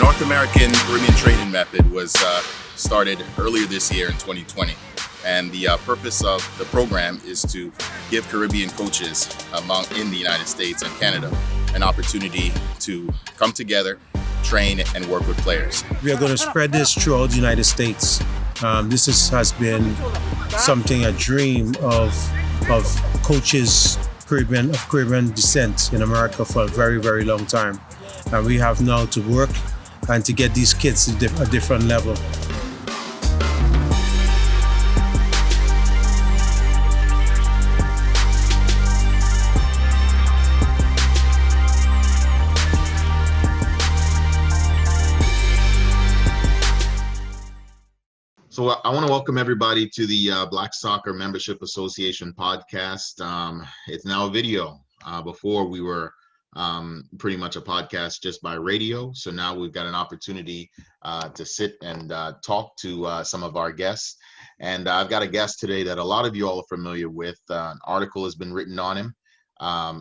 North American Caribbean Trading Method was started earlier this year in 2020. And the purpose of the program is to give Caribbean coaches in the United States and Canada an opportunity to come together, train, and work with players. We are going to spread this throughout the United States. Has been something, a dream of coaches of Caribbean descent in America for a very, very long time. And we have now to work and to get these kids to a different level. So I want to welcome everybody to the Black Soccer Membership Association podcast. It's now a video. Before we were pretty much a podcast just by radio. So now we've got an opportunity to sit and talk to some of our guests. And I've got a guest today that a lot of you all are familiar with. An article has been written on him.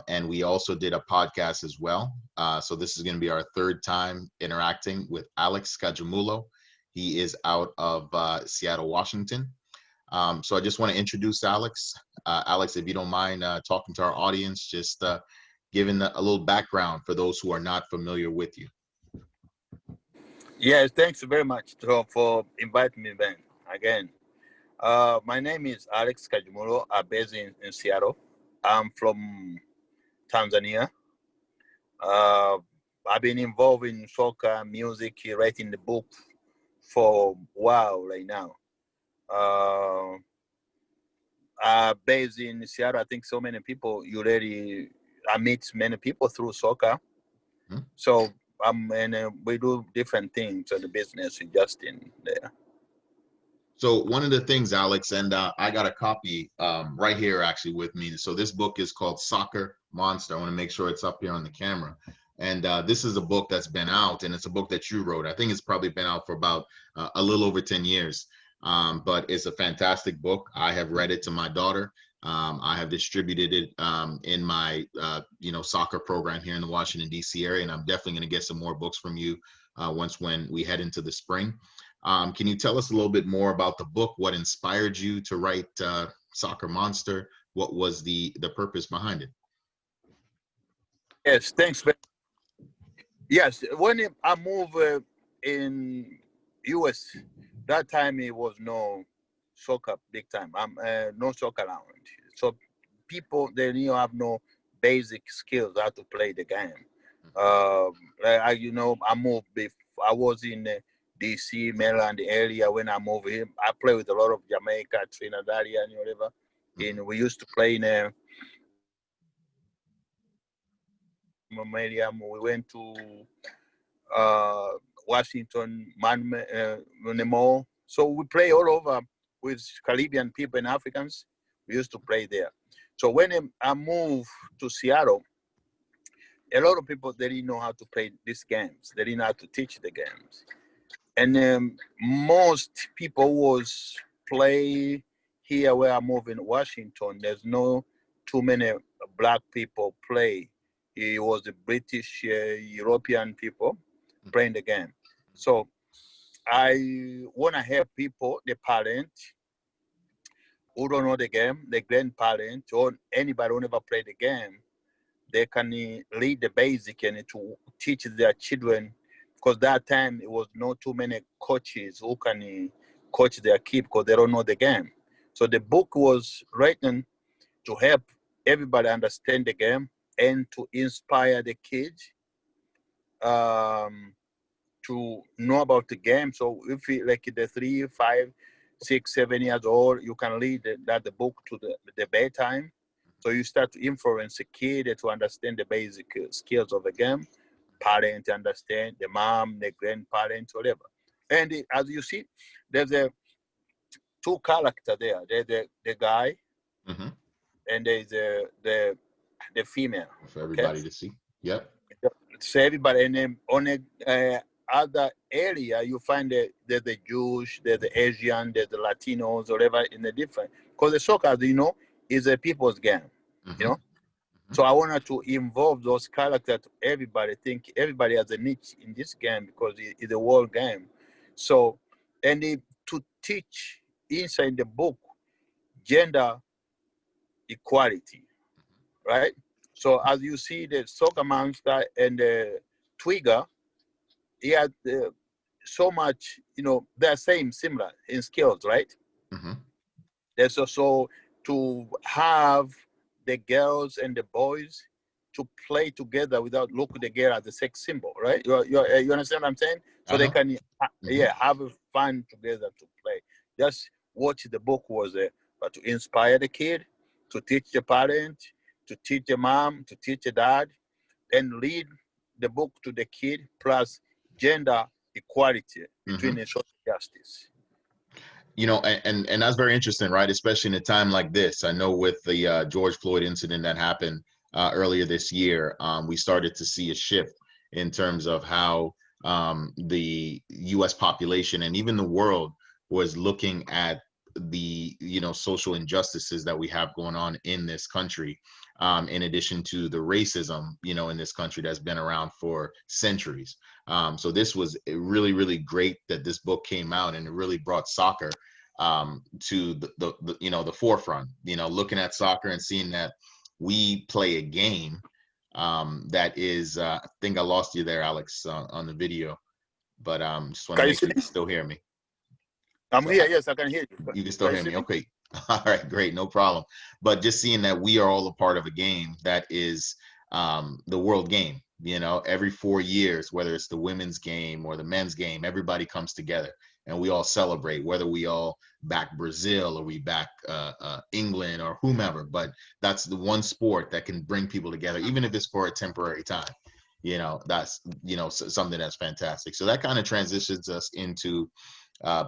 And we also did a podcast as well. So this is going to be our third time interacting with Alex Kajumulo. He is out of Seattle, Washington. So I just want to introduce Alex. Alex, if you don't mind talking to our audience, just giving a little background for those who are not familiar with you. Yes, thanks very much for inviting me, Ben, again. My name is Alex Kajumulo. I'm based in Seattle. I'm from Tanzania. I've been involved in soccer, music, writing the book for a while right now. Based in Seattle, I think so many people, I meet many people through soccer. Mm-hmm. So we do different things in the business just in there. So one of the things, Alex, and I got a copy right here actually with me. So this book is called Soccer Monster. I want to make sure it's up here on the camera. And this is a book that's been out, and it's a book that you wrote. I think it's probably been out for about a little over 10 years. But it's a fantastic book. I have read it to my daughter. I have distributed it in my soccer program here in the Washington, D.C. area, and I'm definitely going to get some more books from you when we head into the spring. Can you tell us a little bit more about the book? What inspired you to write Soccer Monster? What was the purpose behind it? Yes, thanks. Yes, when I moved in U.S., that time it was no soccer big time. No soccer around. So people, they have no basic skills how to play the game. I moved before. I was in D.C., Maryland area when I moved here. I play with a lot of Jamaica, Trinidadian, whatever. And we used to play in we went to Washington, Mall. So we play all over with Caribbean people and Africans. We used to play there. So when I moved to Seattle, a lot of people, they didn't know how to play these games. They didn't know how to teach the games. And most people was play here where I moved in Washington. There's no too many black people play. It was the British, European people playing the game. So I want to help people, the parents who don't know the game, the grandparents, or anybody who never played the game, they can lead the basic and to teach their children, because that time it was not too many coaches who can coach their kid because they don't know the game. So the book was written to help everybody understand the game and to inspire the kids to know about the game. So if you like the 3, 5, 6, 7 years old, you can read the book to the bedtime. So you start to influence the kid to understand the basic skills of the game. Parents understand, the mom, the grandparents, whatever. And as you see, there's two characters there. There's the guy, mm-hmm. and there's the female. For everybody to see. Yep. So everybody, and then on the other area, you find there's the Jewish, there's the Asian, there's the Latinos, whatever, in the different. Because the soccer, is a people's game, mm-hmm. So I wanted to involve those characters. Everybody has a niche in this game because it's a world game. So, and to teach inside the book gender equality, right? So as you see the soccer monster and the Twigger, he had so much, they're similar in skills, right? Mm-hmm. There's also to have the girls and the boys to play together without look at the girl as a sex symbol, right? You understand what I'm saying? So they can, have fun together to play. That's what the book was there, but to inspire the kid, to teach the parent, to teach the mom, to teach the dad, and lead the book to the kid, plus gender equality between the social justice. And that's very interesting, right? Especially in a time like this. I know with the George Floyd incident that happened earlier this year, we started to see a shift in terms of how the U.S. population and even the world was looking at the social injustices that we have going on in this country, in addition to the racism in this country that's been around for centuries. So this was really, really great that this book came out, and it really brought soccer to the forefront. Looking at soccer and seeing that we play a game that is I think I lost you there, Alex, on the video, but just want to make sure you can still hear me. I'm here. Yes, I can hear you. You can still hear me. Okay. All right, great, no problem. But just seeing that we are all a part of a game that is the world game. Every 4 years, whether it's the women's game or the men's game, everybody comes together and we all celebrate, whether we all back Brazil or we back England or whomever. But that's the one sport that can bring people together, even if it's for a temporary time. That's something that's fantastic. So that kind of transitions us into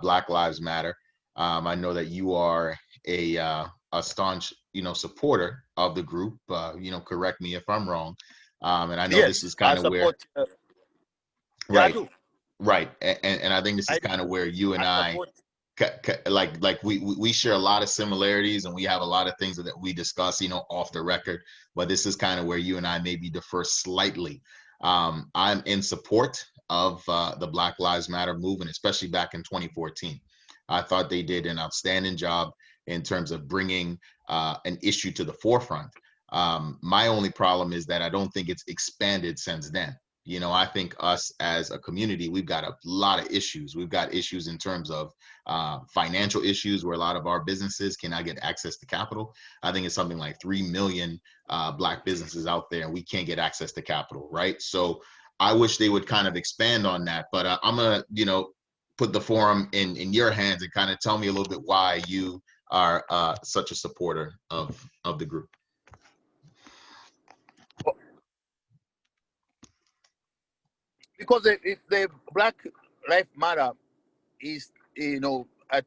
Black Lives Matter. I know that you are a staunch supporter of the group. Correct me if I'm wrong. And I know this is kind of where, right. And I think this is kind of where you and I we share a lot of similarities, and we have a lot of things that we discuss, off the record. But this is kind of where you and I maybe differ slightly. I'm in support of the Black Lives Matter movement, especially back in 2014. I thought they did an outstanding job in terms of bringing an issue to the forefront. My only problem is that I don't think it's expanded since then. I think us as a community, we've got a lot of issues. We've got issues in terms of financial issues where a lot of our businesses cannot get access to capital. I think it's something like 3 million Black businesses out there, and we can't get access to capital, right? So I wish they would kind of expand on that. But I'm going to, put the forum in your hands and kind of tell me a little bit why you are such a supporter of the group. Because if the Black Lives Matter is, to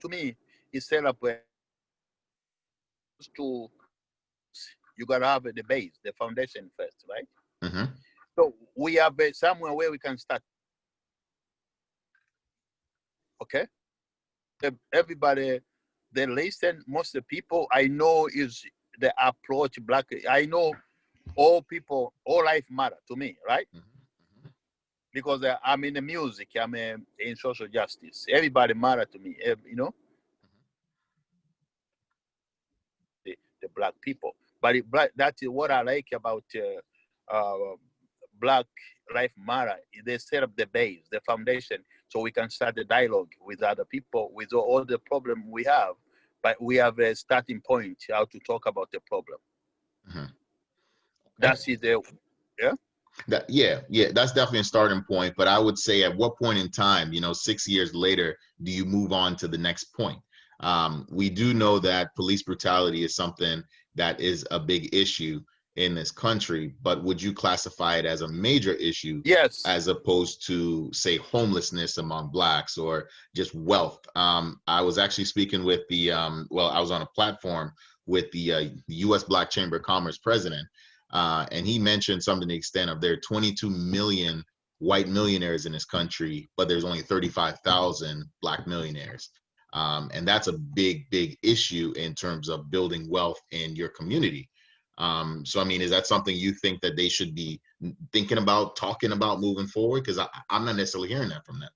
me, is set up where you gotta have the base, the foundation first, right? Mm-hmm. So we have somewhere where we can start. Okay, everybody, they listen. Most of the people I know is the approach Black. I know all people, all life matter to me, right? Mm-hmm. Because I'm in the music, I'm in social justice. Everybody matter to me, the Black people. But that is what I like about Black Lives Matter. They set up the base, the foundation, so we can start the dialogue with other people, with all the problem we have. But we have a starting point how to talk about the problem. Mm-hmm. That's it. That's definitely a starting point. But I would say, at what point in time, 6 years later, do you move on to the next point? We do know that police brutality is something that is a big issue in this country, but would you classify it as a major issue? Yes. As opposed to, say, homelessness among Blacks or just wealth? I was actually speaking with I was on a platform with the U.S. Black Chamber of Commerce president, and he mentioned something to the extent of there are 22 million white millionaires in this country, but there's only 35,000 Black millionaires. And that's a big, big issue in terms of building wealth in your community. So, I mean, is that something you think that they should be thinking about, talking about moving forward? Because I'm not necessarily hearing that from them.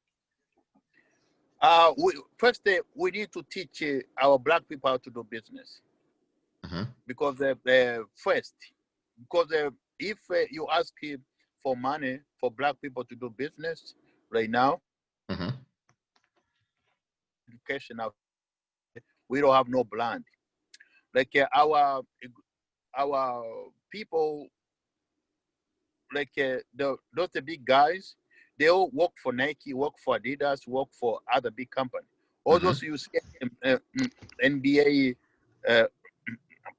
First, we need to teach our black people how to do business. Because if you ask for money for black people to do business right now, education, we don't have no brand. Like our people, like those the big guys, they all work for Nike, work for Adidas, work for other big companies. All those you see NBA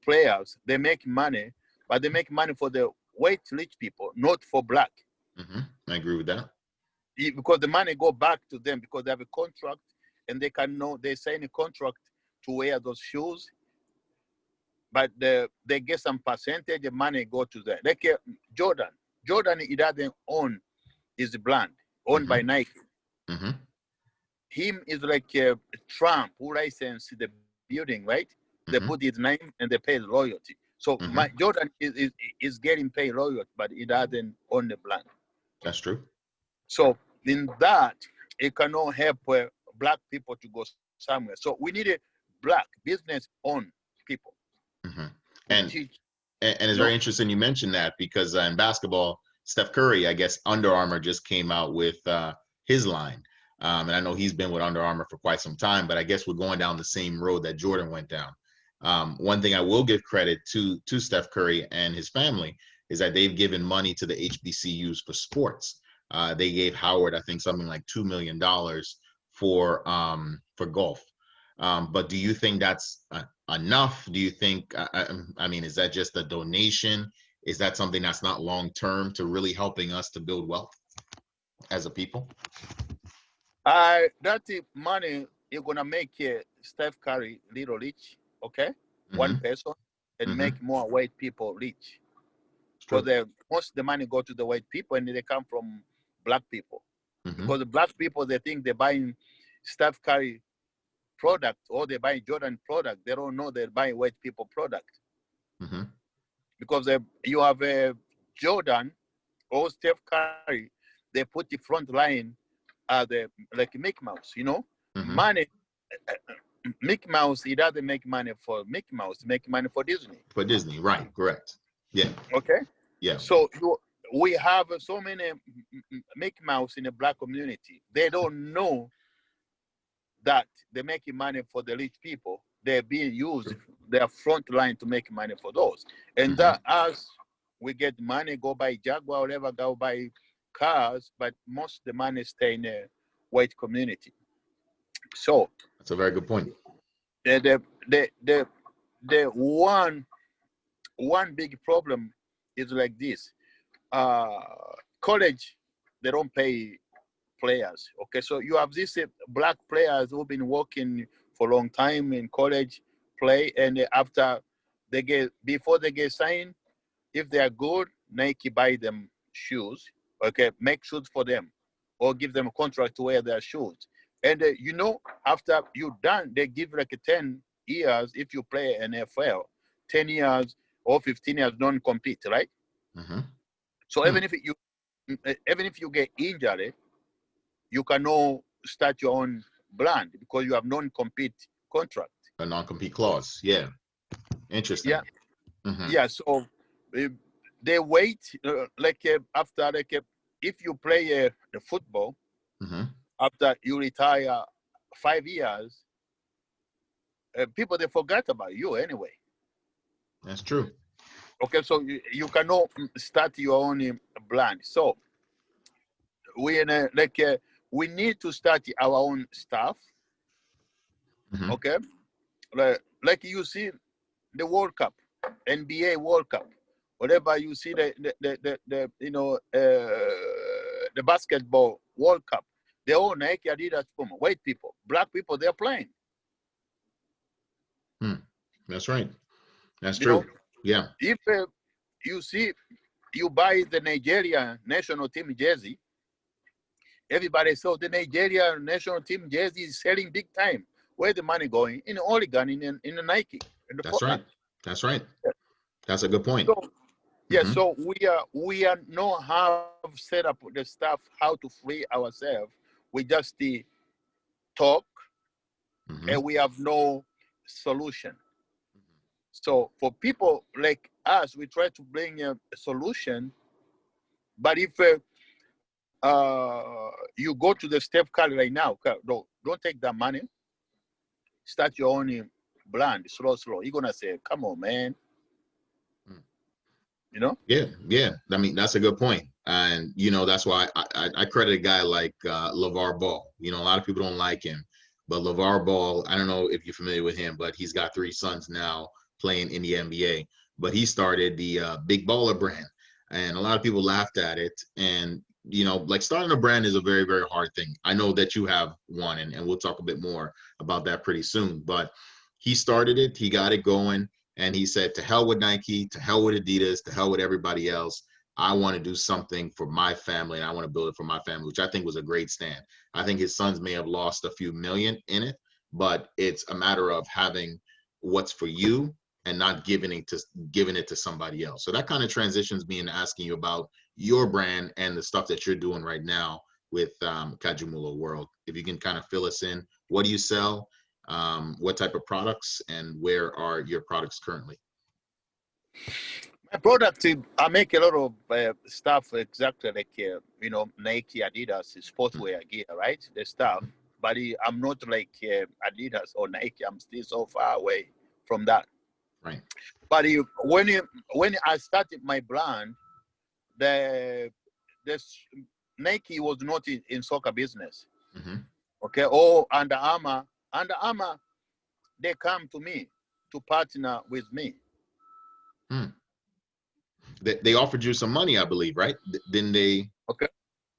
players, they make money, but they make money for the white rich people, not for black. I agree with that. Because the money go back to them because they have a contract and they sign a contract to wear those shoes, but they get some percentage, the money go to them. Like Jordan, he doesn't own his brand, owned by Nike. Him is like Trump, who licensed the building, right? They put his name and they pay royalty. So Jordan is getting paid royalty, but he doesn't own the brand. That's true. So in that, it cannot help black people to go somewhere. So we need a black business-owned people. And it's very interesting you mentioned that, because in basketball, Steph Curry, I guess Under Armour just came out with his line. And I know he's been with Under Armour for quite some time, but I guess we're going down the same road that Jordan went down. One thing I will give credit to Steph Curry and his family is that they've given money to the HBCUs for sports. They gave Howard, I think, something like $2 million for golf. But do you think that's enough? Do you think, I mean, is that just a donation? Is that something that's not long-term to really helping us to build wealth as a people? That money you're gonna make Steph Curry little rich, okay? One person, and make more white people rich. Because most of the money go to the white people and they come from black people. Because the black people, they think they're buying Steph Curry product or they buy Jordan product. They don't know they're buying white people product. Because you have a Jordan or Steph Curry, they put the front line like Mickey Mouse, you know? Money, Mickey Mouse, he doesn't make money for Mickey Mouse, he make money for Disney. For Disney, right, correct. Yeah. Okay? Yeah. So we have so many Mickey Mouse in the black community. They don't know that they're making money for the rich people. They're being used, their front line to make money for those. And that as we get money, go buy Jaguar, whatever, go buy cars, but most of the money stay in the white community. So that's a very good point. The one big problem is like this. College, they don't pay players. Okay, so you have these black players who've been working for a long time in college, play, and before they get signed, if they are good, Nike buy them shoes. Okay, make shoes for them, or give them a contract to wear their shoes. And after you're done, they give like 10 years if you play NFL, 10 years or 15 years non-compete, right? So even if you get injured, you cannot start your own brand because you have non-compete contract. A non-compete clause, yeah. Interesting. Yeah, yeah. So they wait after if you play the football, after you retire 5 years, people they forget about you anyway. That's true. Okay, so you cannot start your own brand. So we need to start our own stuff. Okay, like you see the World Cup, NBA World Cup, whatever you see the basketball World Cup. They all Nike, Adidas, Puma. White people, black people, they're playing. That's right. That's true. Yeah. If you buy the Nigeria national team jersey, everybody saw the Nigeria national team jersey is selling big time. Where the money going? In Oregon, in the Nike. That's right. That's right. That's a good point. So yeah, Mhm. so we are know how set up the stuff, how to free ourselves. We just talk, Mhm. and we have no solution. So for people like us, we try to bring a solution. But if you go to the Steph Curry right now, don't take that money. Start your own brand, slow. You're gonna say, "Come on, man," Mm. you know. Yeah, yeah. I mean, that's a good point. And that's why I credit a guy like LeVar Ball. A lot of people don't like him, but LeVar Ball, I don't know if you're familiar with him, but he's got 3 sons now playing in the NBA. But he started the Big Baller brand, and a lot of people laughed at it. And like starting a brand is a very, very hard thing. I know that you have one, and we'll talk a bit more about that pretty soon. But he started it, he got it going. And he said, to hell with Nike, to hell with Adidas, to hell with everybody else. I want to do something for my family, and I want to build it for my family, which I think was a great stand. I think his sons may have lost a few million in it, but it's a matter of having what's for you and not giving it to somebody else. So that kind of transitions me into asking you about your brand and the stuff that you're doing right now with Kajumulo World. If you can kind of fill us in, what do you sell? What type of products, and where are your products currently? My product, I make a lot of stuff exactly like Nike, Adidas, sportswear gear, right? The stuff, but I'm not like Adidas or Nike. I'm still so far away from that. Right. But when I started my brand, the this Nike was not in soccer business. Mm-hmm. Okay. Oh, Under Armour, they come to me to partner with me. Hmm. They offered you some money, I believe, right? Didn't they? Okay.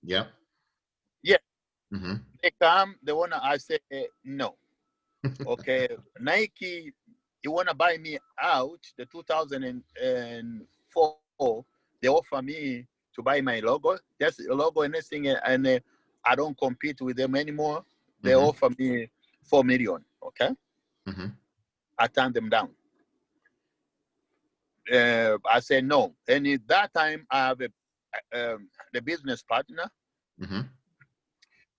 Yeah. Yeah. Mm-hmm. They come. They wanna. I say no. Okay. Nike, you wanna buy me out? The 2004, they offer me to buy my logo. That's a logo and everything, and I don't compete with them anymore. They Mm-hmm. offer me 4 million. Okay. Mm-hmm. I turn them down. I said no. And at that time, I have the business partner. Mm-hmm.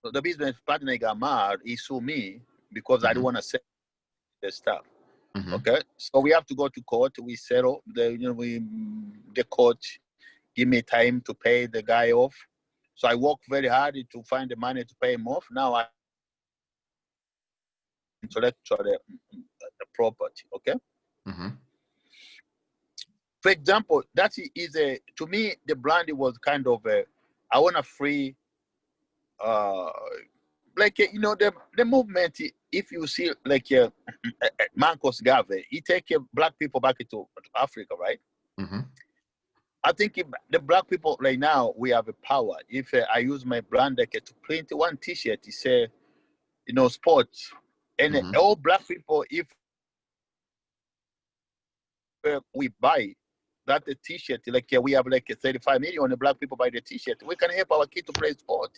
So the business partner got mad. He sued me because I don't Mm-hmm. want to sell the stuff. Mm-hmm. Okay, so we have to go to court. We settle. The court give me time to pay the guy off. So I work very hard to find the money to pay him off. Now I intellectual the property. Okay. Mm-hmm. For example, that is a to me the brand was kind of a I want to free uh like the movement. If you see like Marcos Garvey, he take black people back into Africa, right? Mm-hmm. I think if the black people right now we have a power. If I use my brand like to print one T-shirt, it say sports, and Mm-hmm. all black people, if we buy that the T-shirt, like we have like 35 million black people buy the T-shirt, we can help our kids to play sport.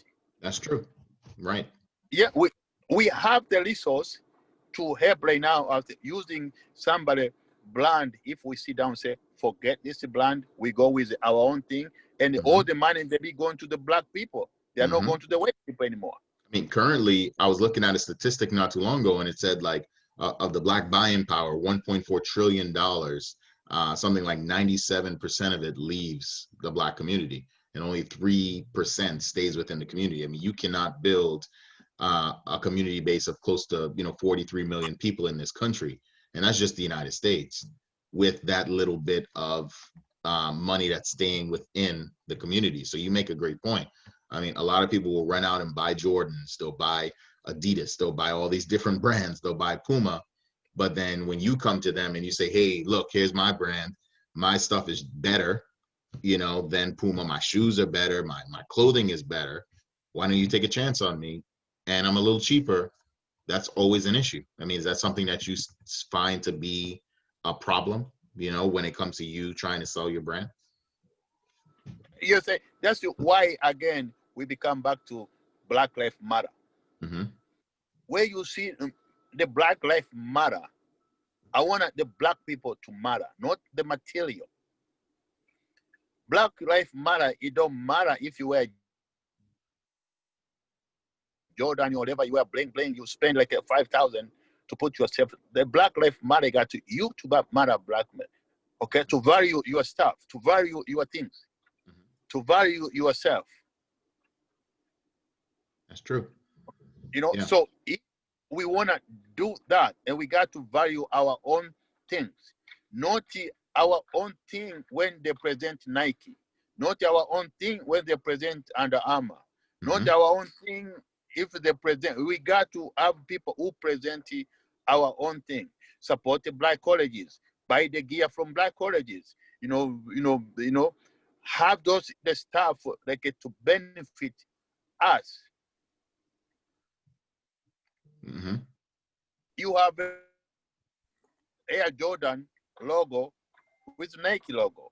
That's true. Right. Yeah, we have the resource to help right now as using somebody brand. If we sit down and say, forget this brand, we go with our own thing, and Mm-hmm. all the money they be going to the black people. They are not Mm-hmm. going to the white people anymore. I mean, currently, I was looking at a statistic not too long ago, and it said like of the black buying power, $1.4 trillion, something like 97% of it leaves the black community, and only 3% stays within the community. I mean, you cannot build a community base of close to 43 million people in this country, and that's just the United States, with that little bit of money that's staying within the community. So you make a great point. I mean, a lot of people will run out and buy Jordans, they'll buy Adidas, they'll buy all these different brands, they'll buy Puma. But then when you come to them and you say, hey, look, here's my brand, my stuff is better, than Puma, my shoes are better, my clothing is better. Why don't you take a chance on me? And I'm a little cheaper. That's always an issue. I mean, is that something that you find to be a problem, when it comes to you trying to sell your brand? You say that's why again we become back to Black Lives Matter. Mm-hmm. Where you see the Black Lives Matter, I want the black people to matter, not the material. Black life matter. It don't matter if you wear Jordan or whatever you wear, bling bling. You spend like 5,000 to put yourself. The black life matter got to you to matter, black man. Okay, to value your stuff, to value your things, to value yourself. That's true. You know, Yeah. so if we want to do that, and we got to value our own things, not our own thing when they present Nike, not our own thing when they present Under Armour, not our own thing if they present. We got to have people who present our own thing, support the black colleges, buy the gear from black colleges, have those the stuff like to benefit us. You have a Air Jordan logo with Nike logo.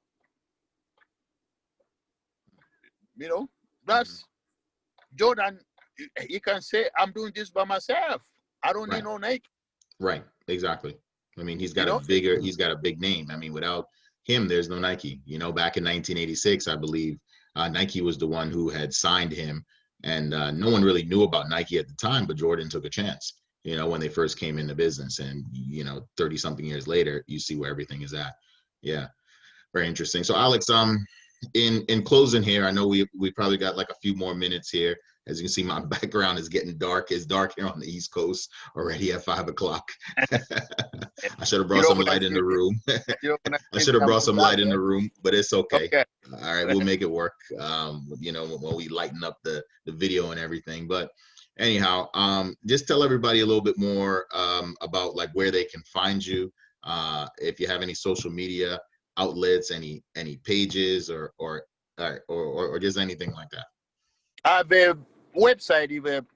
You know, that's Jordan. He can say, I'm doing this by myself. I don't need no Nike. Right, exactly. I mean, he's got a big name. I mean, without him, there's no Nike. You know, back in 1986, I believe Nike was the one who had signed him, and no one really knew about Nike at the time, but Jordan took a chance, you know, when they first came into business. And, you know, 30 something years later, you see where everything is at. Yeah, very interesting. So Alex, in closing here, I know we probably got like a few more minutes here. As you can see, my background is getting dark. It's dark here on the East Coast already at 5 o'clock. I should have brought some light in the room. I should have brought some light in the room, but it's okay. All right, we'll make it work. You know, when we lighten up the video and everything. But anyhow, just tell everybody a little bit more about like where they can find you. If you have any social media outlets, any pages or just anything like that. I have a website,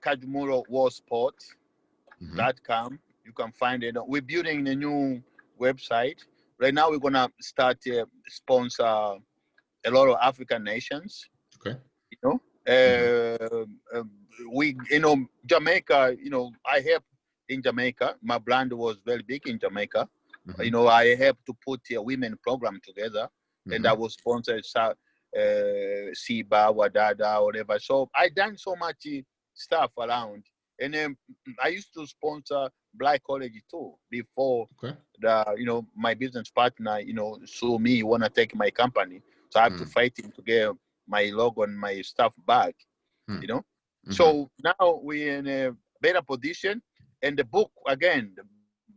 Kajumulo World Sport.com. You can find it. We're building a new website. Right now, we're gonna start sponsor a lot of African nations. Okay. You know, Jamaica. You know, I helped in Jamaica. My brand was very big in Jamaica. You know, I helped to put a women program together, and that was sponsored. Siba, Wadada, whatever. So I done so much stuff around, and then I used to sponsor black college too before my business partner, sue me, want to take my company, so I have to fight him to get my logo and my stuff back, So now we're in a better position, and the book again,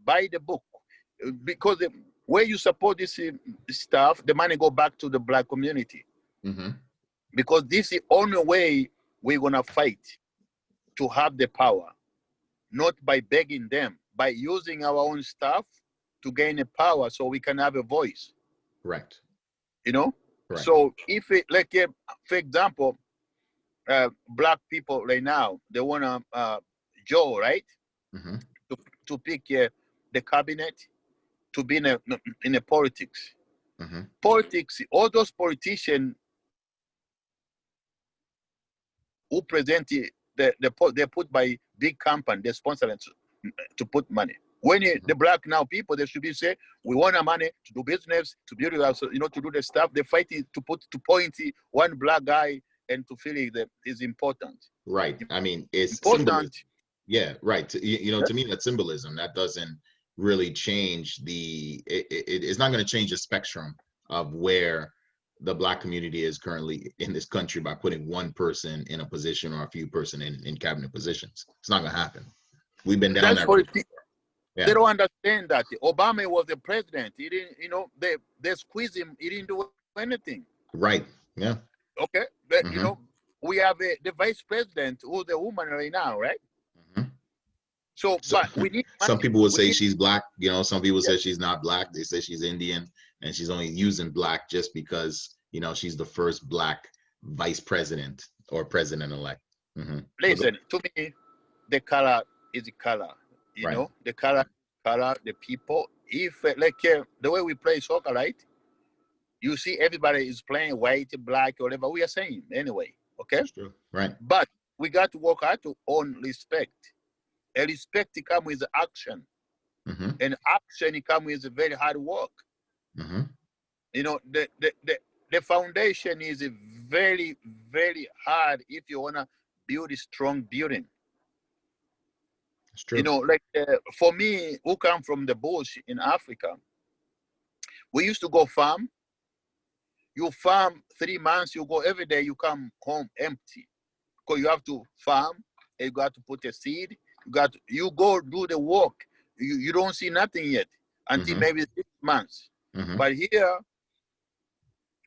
buy the book, because where you support this stuff, the money go back to the black community. Because this is the only way we're gonna fight to have the power, not by begging them, by using our own stuff to gain a power, so we can have a voice. Right. You know. Right. So if it, like, for example, black people right now, they wanna Joe, right, to pick the cabinet, to be in a politics. Politics, all those politicians who present they're put by big company, they sponsor to put money. When the black now people, they should be say, we want our money to do business, to build it, to do the stuff. They fight it to point one black guy and to feel it that is important. Right. I mean, it's important. Symbolism. Yeah. Right. To me, that symbolism that doesn't really change it's not going to change the spectrum of where the black community is currently in this country by putting one person in a position or a few person in cabinet positions. It's not going to happen. We've been down that road. Yeah. They don't understand that. Obama was the president. He didn't, they squeezed him. He didn't do anything. Right. Yeah. Okay. But, we have the vice president who's the woman right now, right? So, but we need some people would say she's black. Some people say she's not black. They say she's Indian, and she's only using black just because she's the first black vice president or president-elect. Listen, to me, the color is the color. The color, the people. If the way we play soccer, right? You see, everybody is playing white, black, whatever we are saying anyway. Okay, that's true. Right. But we got to work hard to own respect. A respect comes with action. Mm-hmm. and action it comes with very hard work. Mm-hmm. You know, the foundation is very, very hard if you want to build a strong building. It's true. You know, like for me, who come from the bush in Africa, we used to go farm. You farm 3 months, you go every day, you come home empty. Because you have to farm, and you got to put a seed, you go do the work. You don't see nothing yet until Mm-hmm. maybe 6 months. Mm-hmm. But here,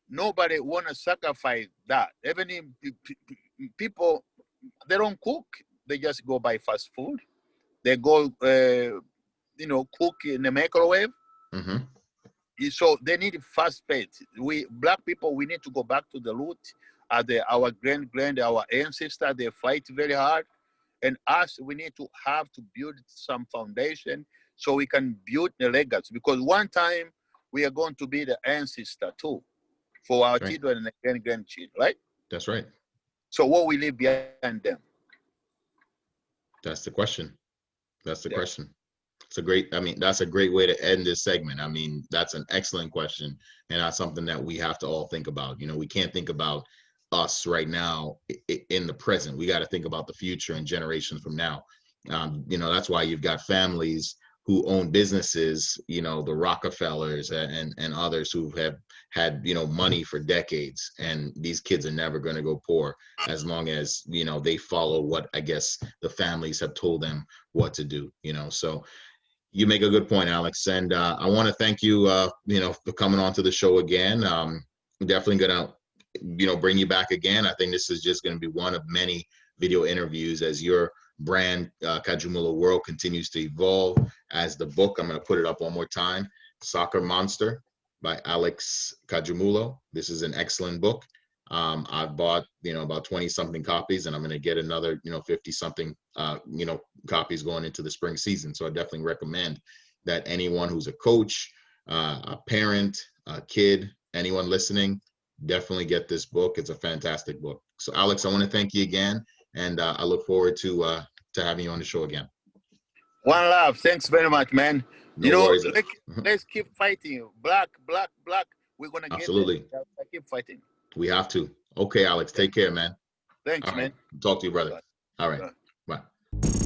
nobody want to sacrifice that. Even if people, they don't cook. They just go buy fast food. They go, you know, cook in the microwave. Mm-hmm. So they need fast pace. We black people, we need to go back to the root. Our our ancestors, they fight very hard, and us, we need to have to build some foundation so we can build the legacy. Because one time we are going to be the ancestor too for our Right. children and grandchildren, right? That's right. So what we leave behind them? That's the question. That's the Yeah. question. It's a great, I mean, that's a great way to end this segment. I mean, that's an excellent question. And that's something that we have to all think about. You know, we can't think about us right now in the present. We got to think about the future and generations from now. You know, that's why you've got families who own businesses, you know, the Rockefellers and others who have had, you know, money for decades. And these kids are never going to go poor as long as, you know, they follow what I guess the families have told them what to do, you know. So you make a good point, Alex. And I want to thank you, you know, for coming on to the show again. I'm definitely going to, you know, bring you back again. I think this is just going to be one of many video interviews as your brand, Kajumulo World, continues to evolve. As the book, I'm going to put it up one more time, Soccer Monster by Alex Kajumulo. This is an excellent book. I've bought, you know, about 20 something copies, and I'm going to get another, you know, 50 something, you know, copies going into the spring season. So I definitely recommend that anyone who's a coach, a parent, a kid, anyone listening, definitely get this book. It's a fantastic book. So Alex, I want to thank you again, and I look forward to having you on the show again. One love. Thanks very much, man. No You know, worries. let's keep fighting. Black. We're gonna Absolutely. get there. Keep fighting. We have to. Okay, Alex, take care, man. Thanks, All right. man. Talk to you, brother. Bye. All right. Bye. Bye.